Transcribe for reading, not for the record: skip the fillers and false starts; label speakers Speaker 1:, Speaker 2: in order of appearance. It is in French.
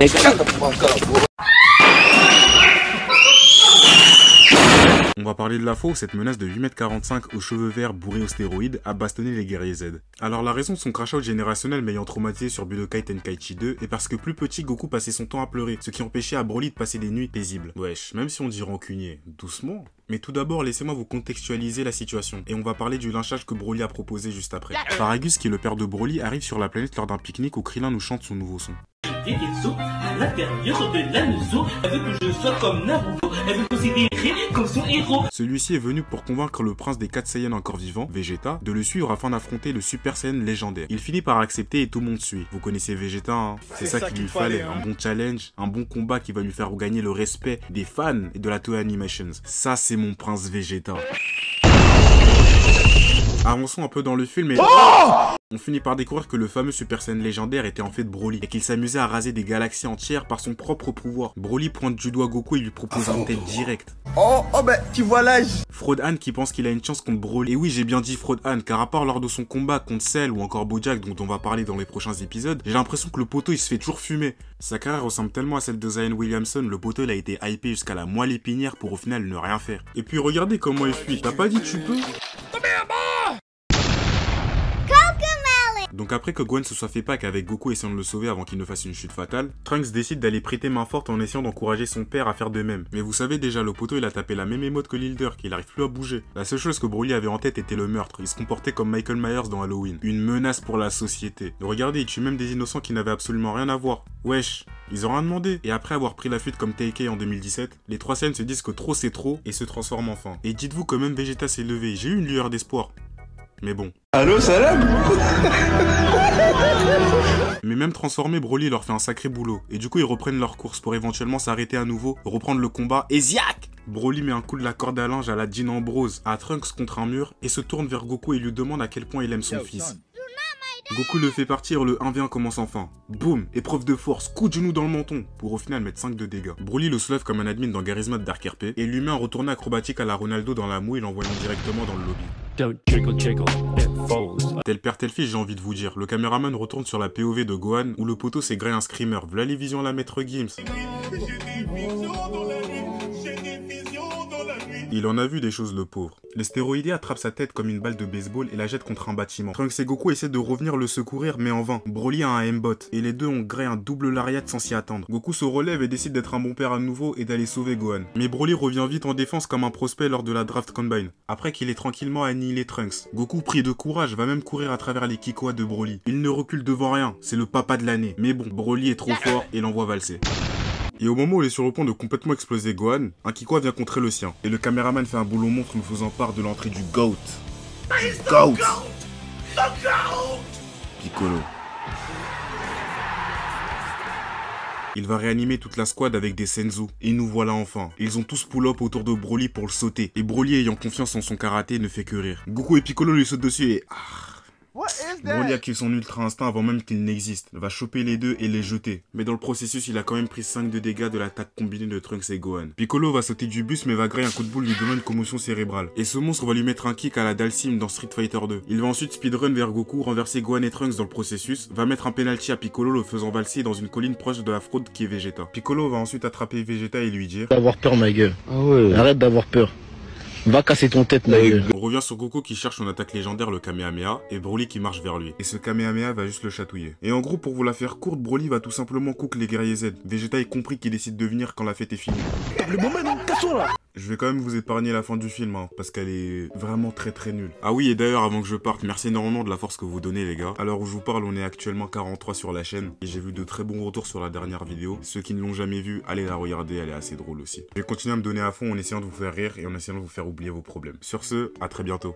Speaker 1: On va parler de la fois où cette menace de 8,45 m aux cheveux verts bourrés aux stéroïdes a bastonné les guerriers Z. Alors la raison de son crash-out générationnel m'ayant traumatisé sur Budokai Tenkaichi 2 est parce que plus petit, Goku passait son temps à pleurer, ce qui empêchait à Broly de passer des nuits paisibles. Wesh, même si on dit rancunier, doucement. Mais tout d'abord, laissez-moi vous contextualiser la situation, et on va parler du lynchage que Broly a proposé juste après. Paragus, qui est le père de Broly, arrive sur la planète lors d'un pique-nique où Krillin nous chante son nouveau son.
Speaker 2: Des vaisseaux à l'intérieur de la maison, elle veut que je sois comme Naruto, elle veut considérer comme son héros.
Speaker 1: Celui-ci est venu pour convaincre le prince des 4 Saiyans encore vivants, Vegeta, de le suivre afin d'affronter le Super Saiyan légendaire. Il finit par accepter et tout le monde suit. Vous connaissez Vegeta, hein? C'est ça qu'il lui fallait, un bon challenge, un bon combat qui va lui faire gagner le respect des fans et de la Toei Animations. Ça, c'est mon prince Vegeta. Avançons un peu dans le film et... on finit par découvrir que le fameux Super Saiyan légendaire était en fait Broly et qu'il s'amusait à raser des galaxies entières par son propre pouvoir. Broly pointe du doigt Goku et lui propose un tête direct.
Speaker 3: Oh bah tu vois l'âge.
Speaker 1: Frodan qui pense qu'il a une chance contre Broly. Et oui, j'ai bien dit Frodan, car à part lors de son combat contre Cell ou encore Bojack dont on va parler dans les prochains épisodes, j'ai l'impression que le poteau il se fait toujours fumer. Sa carrière ressemble tellement à celle de Zion Williamson, le poteau il a été hypé jusqu'à la moelle épinière pour au final ne rien faire. Et puis regardez comment il fuit, t'as pas dit tu peux? Donc après que Gohan se soit fait pack avec Goku essayant de le sauver avant qu'il ne fasse une chute fatale, Trunks décide d'aller prêter main forte en essayant d'encourager son père à faire de même. Mais vous savez déjà, le poteau il a tapé la même émote que Lilder, qu'il arrive plus à bouger. La seule chose que Broly avait en tête était le meurtre, il se comportait comme Michael Myers dans Halloween. Une menace pour la société. Regardez, il tue même des innocents qui n'avaient absolument rien à voir. Wesh, ils ont rien demandé. Et après avoir pris la fuite comme TK en 2017, les 3 Saiyans se disent que trop c'est trop et se transforment enfin. Et dites-vous que même Vegeta s'est levé, j'ai eu une lueur d'espoir. Mais bon.
Speaker 3: Allô, salam.
Speaker 1: Mais même transformé, Broly leur fait un sacré boulot. Et du coup, ils reprennent leur course pour éventuellement s'arrêter à nouveau, reprendre le combat, et ziac! Broly met un coup de la corde à linge à la Jean Ambrose, à Trunks contre un mur, et se tourne vers Goku et lui demande à quel point il aime son fils. Goku le fait partir, le 1v1 commence enfin. Boum, épreuve de force, coup de genou dans le menton, pour au final mettre 5 de dégâts. Broly le soulève comme un admin dans Garry's Mod Dark RP, et lui met un retourné acrobatique à la Ronaldo dans la mouille, l'envoyant directement dans le lobby. Tel père tel fils, j'ai envie de vous dire. Le caméraman retourne sur la POV de Gohan, où le poteau s'est gré un screamer. V'là les visions la maître Gims. Il en a vu des choses, le pauvre. Le stéroïdé attrape sa tête comme une balle de baseball et la jette contre un bâtiment. Trunks et Goku essaient de revenir le secourir, mais en vain. Broly a un aimbot, et les deux ont gré un double lariat sans s'y attendre. Goku se relève et décide d'être un bon père à nouveau et d'aller sauver Gohan. Mais Broly revient vite en défense comme un prospect lors de la draft combine. Après qu'il ait tranquillement annihilé Trunks. Goku, pris de courage, va même courir à travers les Kikoa de Broly. Il ne recule devant rien, c'est le papa de l'année. Mais bon, Broly est trop fort et l'envoie valser. Et au moment où il est sur le point de complètement exploser Gohan, un Kikoa vient contrer le sien. Et le caméraman fait un boulot montre nous faisant part de l'entrée du GOAT. GOAT Piccolo. Il va réanimer toute la squad avec des Senzu. Et nous voilà enfin. Ils ont tous pull-up autour de Broly pour le sauter. Et Broly, ayant confiance en son karaté, ne fait que rire. Goku et Piccolo lui sautent dessus et... Broly active son ultra instinct avant même qu'il n'existe, va choper les deux et les jeter. Mais dans le processus, il a quand même pris 5 de dégâts de l'attaque combinée de Trunks et Gohan. Piccolo va sauter du bus mais va grailler un coup de boule lui donnant une commotion cérébrale. Et ce monstre va lui mettre un kick à la Dalsim dans Street Fighter 2. Il va ensuite speedrun vers Goku, renverser Gohan et Trunks dans le processus, va mettre un penalty à Piccolo le faisant valser dans une colline proche de la fraude qui est Vegeta. Piccolo va ensuite attraper Vegeta et lui dire...
Speaker 4: D'avoir peur ma gueule. Ah ouais. Arrête d'avoir peur. Va casser ton tête, ma gueule.
Speaker 1: On revient sur Goku qui cherche son attaque légendaire, le Kamehameha, et Broly qui marche vers lui. Et ce Kamehameha va juste le chatouiller. Et en gros, pour vous la faire courte, Broly va tout simplement cook les guerriers Z. Vegeta est compris qu'il décide de venir quand la fête est finie.
Speaker 3: Le moment, non, casse-toi là.
Speaker 1: Je vais quand même vous épargner la fin du film, hein, parce qu'elle est vraiment très nulle. Ah oui, et d'ailleurs, avant que je parte, merci énormément de la force que vous donnez, les gars. À l'heure où je vous parle, on est actuellement 43 sur la chaîne, et j'ai vu de très bons retours sur la dernière vidéo. Ceux qui ne l'ont jamais vue, allez la regarder, elle est assez drôle aussi. Je vais continuer à me donner à fond en essayant de vous faire rire et en essayant de vous faire oublier vos problèmes. Sur ce, à très bientôt.